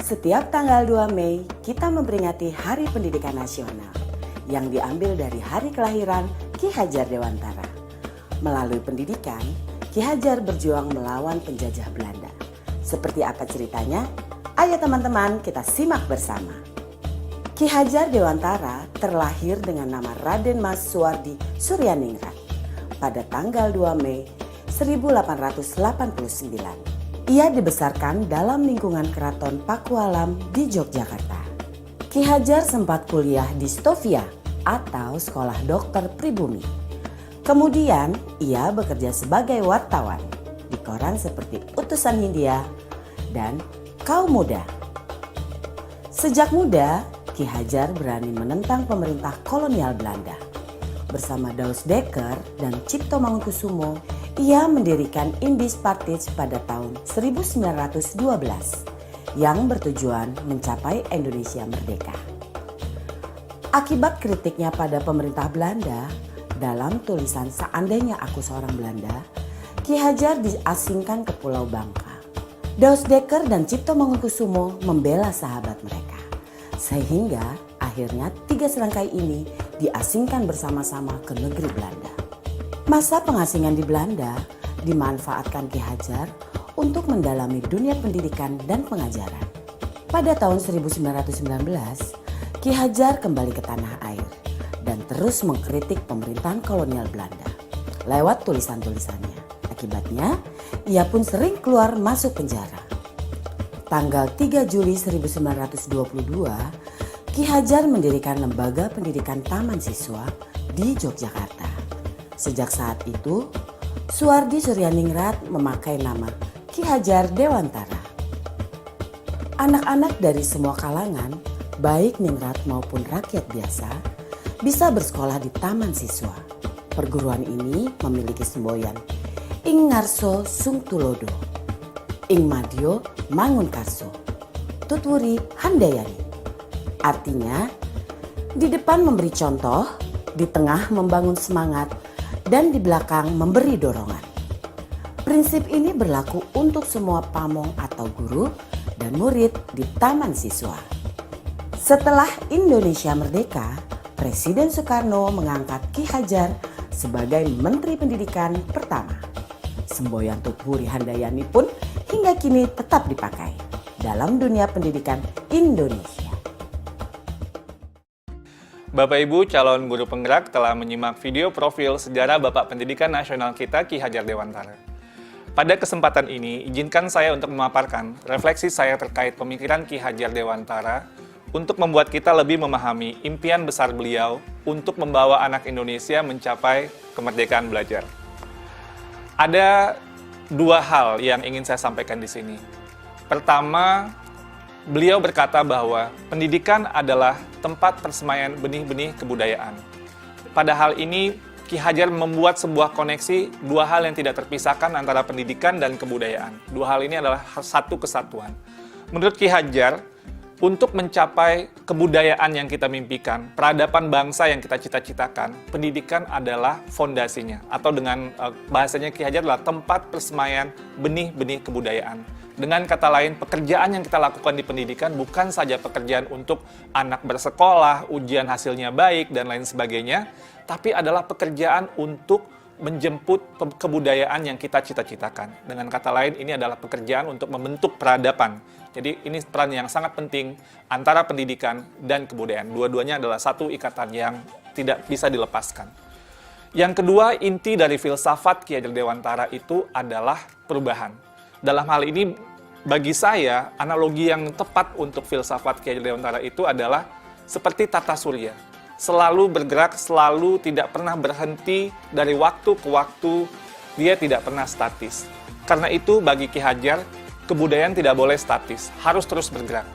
Setiap tanggal 2 Mei, kita memperingati Hari Pendidikan Nasional yang diambil dari hari kelahiran Ki Hajar Dewantara. Melalui pendidikan, Ki Hajar berjuang melawan penjajah Belanda. Seperti apa ceritanya? Ayo teman-teman, kita simak bersama. Ki Hajar Dewantara terlahir dengan nama Raden Mas Suwardi Suryaningrat pada tanggal 2 Mei 1889. Ia dibesarkan dalam lingkungan Keraton Pakualam di Yogyakarta. Ki Hajar sempat kuliah di Stovia atau Sekolah Dokter Pribumi. Kemudian ia bekerja sebagai wartawan di koran seperti Utusan Hindia dan Kaum Muda. Sejak muda, Ki Hajar berani menentang pemerintah kolonial Belanda. Bersama Daus Dekker dan Cipto Mangunkusumo, ia mendirikan Indies Partij pada tahun 1912 yang bertujuan mencapai Indonesia merdeka. Akibat kritiknya pada pemerintah Belanda, dalam tulisan Seandainya Aku Seorang Belanda, Ki Hajar diasingkan ke Pulau Bangka. Daus Dekker dan Cipto Mangunkusumo membela sahabat mereka, sehingga akhirnya 3 serangkai ini diasingkan bersama-sama ke negeri Belanda. Masa pengasingan di Belanda dimanfaatkan Ki Hajar untuk mendalami dunia pendidikan dan pengajaran. Pada tahun 1919, Ki Hajar kembali ke tanah air dan terus mengkritik pemerintahan kolonial Belanda lewat tulisan-tulisannya. Akibatnya, ia pun sering keluar masuk penjara. Tanggal 3 Juli 1922, Ki Hajar mendirikan lembaga pendidikan taman siswa di Yogyakarta. Sejak saat itu, Suwardi Suryaningrat memakai nama Ki Hajar Dewantara. Anak-anak dari semua kalangan, baik ningrat maupun rakyat biasa, bisa bersekolah di taman siswa. Perguruan ini memiliki semboyan Ing Ngarso Sung Tulodo, Ing Madyo Mangunkarso, Tutwuri Handayani. Artinya, di depan memberi contoh, di tengah membangun semangat, dan di belakang memberi dorongan. Prinsip ini berlaku untuk semua pamong atau guru dan murid di taman siswa. Setelah Indonesia merdeka, Presiden Soekarno mengangkat Ki Hajar sebagai Menteri Pendidikan pertama. Semboyan Tutwuri Handayani pun hingga kini tetap dipakai dalam dunia pendidikan Indonesia. Bapak Ibu calon guru penggerak telah menyimak video profil sejarah Bapak Pendidikan Nasional kita Ki Hajar Dewantara. Pada kesempatan ini, izinkan saya untuk memaparkan refleksi saya terkait pemikiran Ki Hajar Dewantara untuk membuat kita lebih memahami impian besar beliau untuk membawa anak Indonesia mencapai kemerdekaan belajar. Ada 2 hal yang ingin saya sampaikan di sini. Pertama, beliau berkata bahwa pendidikan adalah tempat persemaian benih-benih kebudayaan. Pada hal ini, Ki Hajar membuat sebuah koneksi 2 hal yang tidak terpisahkan antara pendidikan dan kebudayaan. 2 hal ini adalah satu kesatuan. Menurut Ki Hajar, untuk mencapai kebudayaan yang kita mimpikan, peradaban bangsa yang kita cita-citakan, pendidikan adalah fondasinya. Atau dengan bahasanya Ki Hajar adalah tempat persemaian benih-benih kebudayaan. Dengan kata lain, pekerjaan yang kita lakukan di pendidikan bukan saja pekerjaan untuk anak bersekolah, ujian hasilnya baik, dan lain sebagainya, tapi adalah pekerjaan untuk menjemput kebudayaan yang kita cita-citakan. Dengan kata lain, ini adalah pekerjaan untuk membentuk peradaban. Jadi ini peran yang sangat penting antara pendidikan dan kebudayaan. Dua-duanya adalah satu ikatan yang tidak bisa dilepaskan. Yang kedua, inti dari filsafat Ki Hajar Dewantara itu adalah perubahan. Dalam hal ini, bagi saya, analogi yang tepat untuk filsafat Ki Hajar Dewantara itu adalah seperti tata surya. Selalu bergerak, selalu tidak pernah berhenti dari waktu ke waktu, dia tidak pernah statis. Karena itu, bagi Ki Hajar, kebudayaan tidak boleh statis, harus terus bergerak.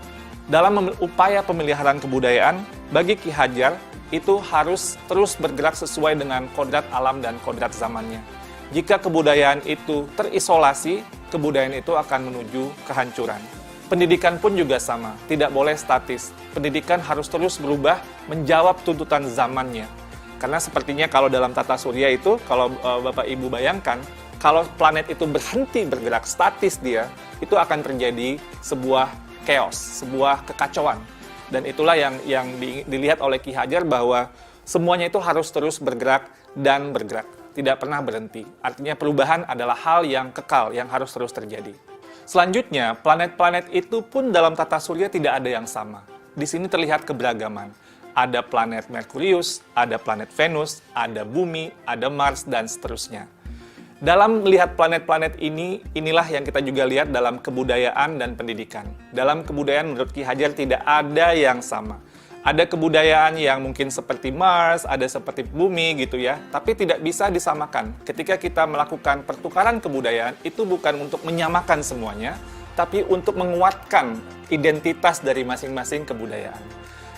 Dalam upaya pemeliharaan kebudayaan, bagi Ki Hajar, itu harus terus bergerak sesuai dengan kodrat alam dan kodrat zamannya. Jika kebudayaan itu terisolasi, kebudayaan itu akan menuju kehancuran. Pendidikan pun juga sama, tidak boleh statis. Pendidikan harus terus berubah, menjawab tuntutan zamannya. Karena sepertinya kalau dalam tata surya itu, kalau Bapak Ibu bayangkan, kalau planet itu berhenti bergerak, statis dia, itu akan terjadi sebuah chaos, sebuah kekacauan. Dan itulah yang dilihat oleh Ki Hajar bahwa semuanya itu harus terus bergerak dan bergerak, tidak pernah berhenti. Artinya perubahan adalah hal yang kekal, yang harus terus terjadi. Selanjutnya, planet-planet itu pun dalam tata surya tidak ada yang sama. Di sini terlihat keberagaman. Ada planet Merkurius, ada planet Venus, ada Bumi, ada Mars, dan seterusnya. Dalam melihat planet-planet ini, inilah yang kita juga lihat dalam kebudayaan dan pendidikan. Dalam kebudayaan menurut Ki Hajar tidak ada yang sama. Ada kebudayaan yang mungkin seperti Mars, ada seperti Bumi gitu ya, tapi tidak bisa disamakan. Ketika kita melakukan pertukaran kebudayaan, itu bukan untuk menyamakan semuanya, tapi untuk menguatkan identitas dari masing-masing kebudayaan.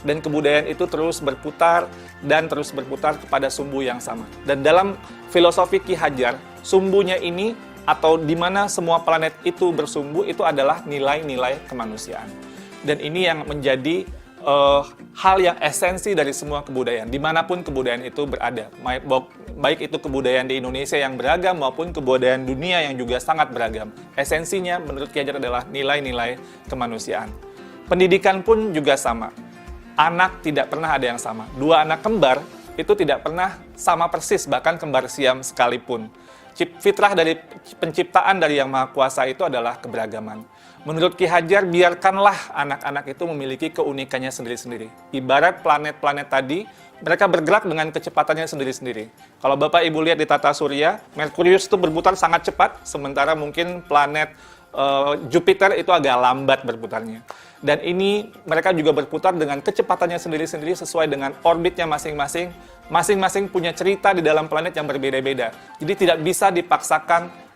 Dan kebudayaan itu terus berputar dan terus berputar kepada sumbu yang sama. Dan dalam filosofi Ki Hajar, sumbunya ini atau di mana semua planet itu bersumbu itu adalah nilai-nilai kemanusiaan. Dan ini yang menjadi hal yang esensi dari semua kebudayaan, dimanapun kebudayaan itu berada. Baik itu kebudayaan di Indonesia yang beragam maupun kebudayaan dunia yang juga sangat beragam. Esensinya menurut Ki Hajar adalah nilai-nilai kemanusiaan. Pendidikan pun juga sama. Anak tidak pernah ada yang sama. Dua anak kembar itu tidak pernah sama persis, bahkan kembar siam sekalipun. Fitrah dari penciptaan dari Yang Maha Kuasa itu adalah keberagaman. Menurut Ki Hajar, biarkanlah anak-anak itu memiliki keunikannya sendiri-sendiri. Ibarat planet-planet tadi, mereka bergerak dengan kecepatannya sendiri-sendiri. Kalau Bapak Ibu lihat di tata surya, Merkurius itu berputar sangat cepat, sementara mungkin planet Jupiter itu agak lambat berputarnya. Dan ini mereka juga berputar dengan kecepatannya sendiri-sendiri sesuai dengan orbitnya masing-masing. Masing-masing punya cerita di dalam planet yang berbeda-beda. Jadi tidak bisa dipaksakan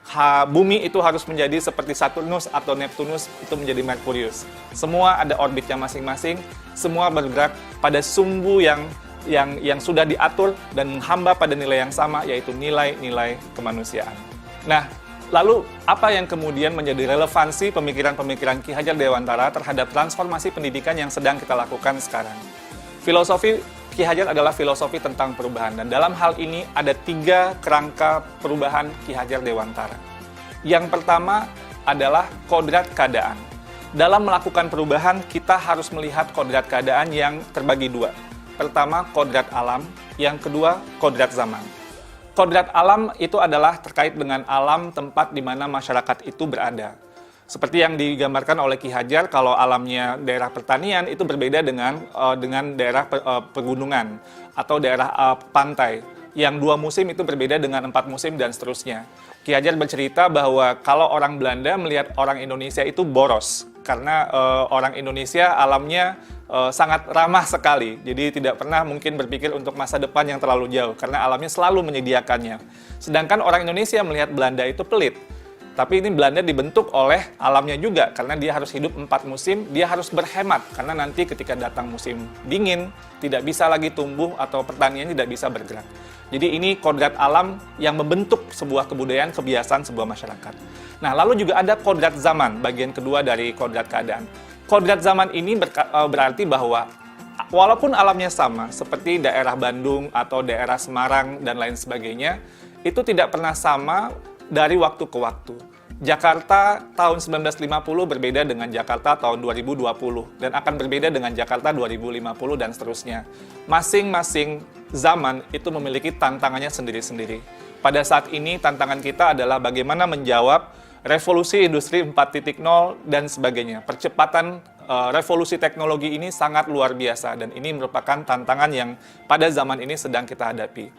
Bumi itu harus menjadi seperti Saturnus atau Neptunus itu menjadi Merkurius. Semua ada orbitnya masing-masing, semua bergerak pada sumbu yang sudah diatur dan menghamba pada nilai yang sama, yaitu nilai-nilai kemanusiaan. Nah, lalu apa yang kemudian menjadi relevansi pemikiran-pemikiran Ki Hajar Dewantara terhadap transformasi pendidikan yang sedang kita lakukan sekarang? Filosofi Ki Hajar adalah filosofi tentang perubahan, dan dalam hal ini ada 3 kerangka perubahan Ki Hajar Dewantara. Yang pertama adalah kodrat keadaan. Dalam melakukan perubahan, kita harus melihat kodrat keadaan yang terbagi 2. Pertama, kodrat alam, yang kedua, kodrat zaman. Kodrat alam itu adalah terkait dengan alam tempat di mana masyarakat itu berada. Seperti yang digambarkan oleh Ki Hajar, kalau alamnya daerah pertanian itu berbeda dengan daerah pegunungan atau daerah pantai. Yang 2 musim itu berbeda dengan 4 musim dan seterusnya. Ki Hajar bercerita bahwa kalau orang Belanda melihat orang Indonesia itu boros, karena orang Indonesia alamnya sangat ramah sekali. Jadi tidak pernah mungkin berpikir untuk masa depan yang terlalu jauh, karena alamnya selalu menyediakannya. Sedangkan orang Indonesia melihat Belanda itu pelit. Tapi ini Belanda dibentuk oleh alamnya juga, karena dia harus hidup 4 musim, dia harus berhemat, karena nanti ketika datang musim dingin, tidak bisa lagi tumbuh atau pertanian tidak bisa bergerak. Jadi ini kodrat alam yang membentuk sebuah kebudayaan, kebiasaan sebuah masyarakat. Nah, lalu juga ada kodrat zaman, bagian kedua dari kodrat keadaan. Kodrat zaman ini berarti bahwa walaupun alamnya sama, seperti daerah Bandung atau daerah Semarang dan lain sebagainya, itu tidak pernah sama dari waktu ke waktu. Jakarta tahun 1950 berbeda dengan Jakarta tahun 2020 dan akan berbeda dengan Jakarta 2050 dan seterusnya. Masing-masing zaman itu memiliki tantangannya sendiri-sendiri. Pada saat ini tantangan kita adalah bagaimana menjawab revolusi industri 4.0 dan sebagainya. Percepatan revolusi teknologi ini sangat luar biasa dan ini merupakan tantangan yang pada zaman ini sedang kita hadapi.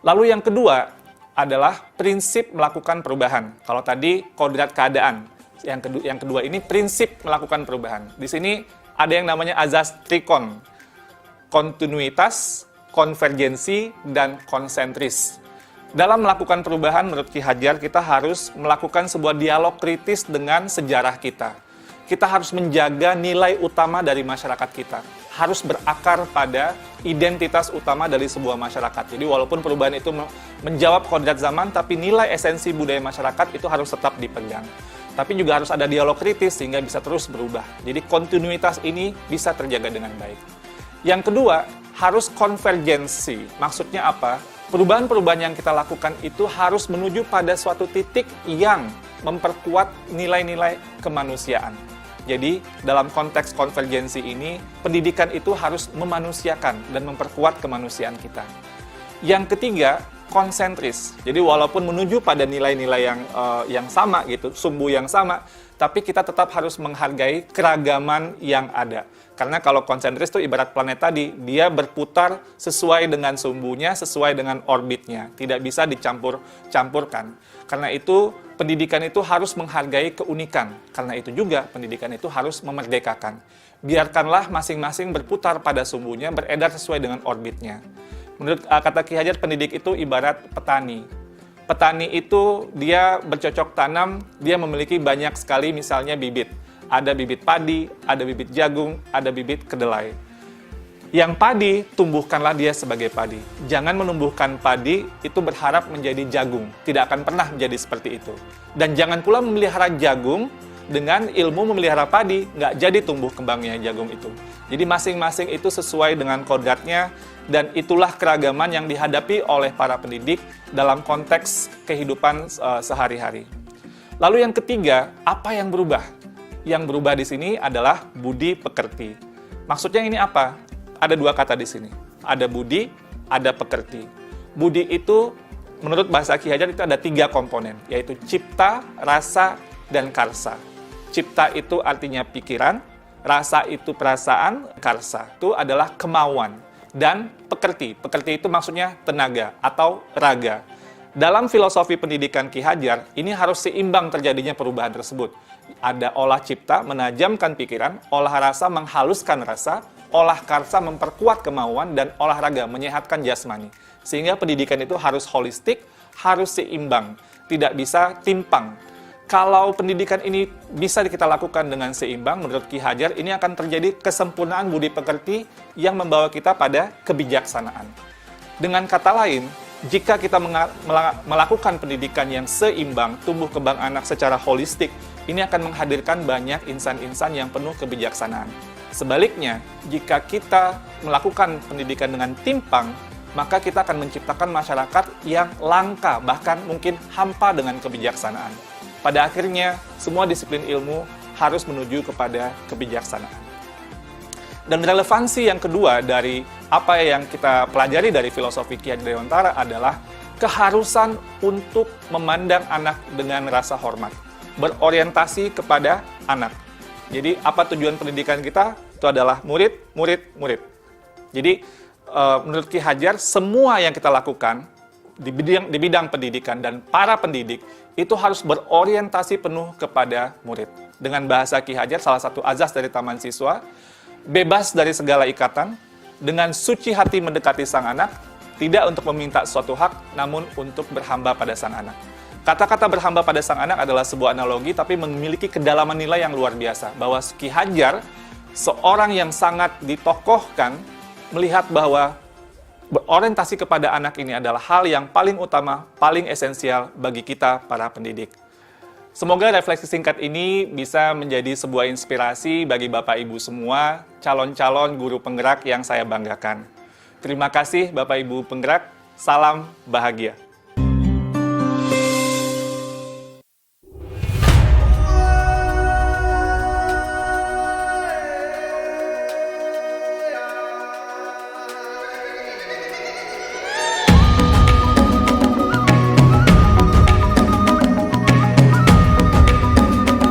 Lalu yang kedua adalah prinsip melakukan perubahan. Kalau tadi kodrat keadaan, yang kedua ini prinsip melakukan perubahan. Di sini ada yang namanya azas trikon, kontinuitas, konvergensi, dan konsentris. Dalam melakukan perubahan menurut Ki Hajar, kita harus melakukan sebuah dialog kritis dengan sejarah kita. Kita harus menjaga nilai utama dari masyarakat kita. Harus berakar pada identitas utama dari sebuah masyarakat. Jadi walaupun perubahan itu menjawab kodrat zaman, tapi nilai esensi budaya masyarakat itu harus tetap dipegang. Tapi juga harus ada dialog kritis sehingga bisa terus berubah. Jadi kontinuitas ini bisa terjaga dengan baik. Yang kedua, harus konvergensi. Maksudnya apa? Perubahan-perubahan yang kita lakukan itu harus menuju pada suatu titik yang memperkuat nilai-nilai kemanusiaan. Jadi, dalam konteks konvergensi ini, pendidikan itu harus memanusiakan dan memperkuat kemanusiaan kita. Yang ketiga, konsentris. Jadi, walaupun menuju pada nilai-nilai yang sama gitu, sumbu yang sama, tapi kita tetap harus menghargai keragaman yang ada. Karena kalau konsentris itu ibarat planet tadi, dia berputar sesuai dengan sumbunya, sesuai dengan orbitnya. Tidak bisa dicampur-campurkan. Karena itu, pendidikan itu harus menghargai keunikan. Karena itu juga, pendidikan itu harus memerdekakan. Biarkanlah masing-masing berputar pada sumbunya, beredar sesuai dengan orbitnya. Menurut kata Ki Hajar, pendidik itu ibarat petani. Petani itu dia bercocok tanam, dia memiliki banyak sekali misalnya bibit. Ada bibit padi, ada bibit jagung, ada bibit kedelai. Yang padi, tumbuhkanlah dia sebagai padi. Jangan menumbuhkan padi itu berharap menjadi jagung. Tidak akan pernah menjadi seperti itu. Dan jangan pula memelihara jagung dengan ilmu memelihara padi, nggak jadi tumbuh kembangnya jagung itu. Jadi masing-masing itu sesuai dengan kodratnya, dan itulah keragaman yang dihadapi oleh para pendidik dalam konteks kehidupan sehari-hari. Lalu yang ketiga, apa yang berubah? Yang berubah di sini adalah budi pekerti. Maksudnya ini apa? Ada dua kata di sini. Ada budi, ada pekerti. Budi itu, menurut bahasa Ki Hajar itu ada 3 komponen, yaitu cipta, rasa, dan karsa. Cipta itu artinya pikiran, rasa itu perasaan, karsa itu adalah kemauan. Dan pekerti. Pekerti itu maksudnya tenaga atau raga. Dalam filosofi pendidikan Ki Hajar, ini harus seimbang terjadinya perubahan tersebut. Ada olah cipta, menajamkan pikiran, olah rasa, menghaluskan rasa, olah karsa, memperkuat kemauan, dan olahraga, menyehatkan jasmani. Sehingga pendidikan itu harus holistik, harus seimbang, tidak bisa timpang. Kalau pendidikan ini bisa kita lakukan dengan seimbang, menurut Ki Hajar, ini akan terjadi kesempurnaan budi pekerti yang membawa kita pada kebijaksanaan. Dengan kata lain, jika kita melakukan pendidikan yang seimbang, tumbuh kembang anak secara holistik, ini akan menghadirkan banyak insan-insan yang penuh kebijaksanaan. Sebaliknya, jika kita melakukan pendidikan dengan timpang, maka kita akan menciptakan masyarakat yang langka, bahkan mungkin hampa dengan kebijaksanaan. Pada akhirnya, semua disiplin ilmu harus menuju kepada kebijaksanaan. Dan relevansi yang kedua dari apa yang kita pelajari dari filosofi Ki Hajar Dewantara adalah keharusan untuk memandang anak dengan rasa hormat, berorientasi kepada anak. Jadi, apa tujuan pendidikan kita? Itu adalah murid, murid, murid. Jadi, menurut Ki Hajar, semua yang kita lakukan di bidang pendidikan dan para pendidik itu harus berorientasi penuh kepada murid. Dengan bahasa Ki Hajar, salah satu azas dari Taman Siswa, bebas dari segala ikatan, dengan suci hati mendekati sang anak, tidak untuk meminta suatu hak, namun untuk berhamba pada sang anak. Kata-kata berhamba pada sang anak adalah sebuah analogi, tapi memiliki kedalaman nilai yang luar biasa. Bahwa Ki Hajar, seorang yang sangat ditokohkan, melihat bahwa berorientasi kepada anak ini adalah hal yang paling utama, paling esensial bagi kita para pendidik. Semoga refleksi singkat ini bisa menjadi sebuah inspirasi bagi Bapak Ibu semua, calon-calon guru penggerak yang saya banggakan. Terima kasih Bapak Ibu penggerak, salam bahagia.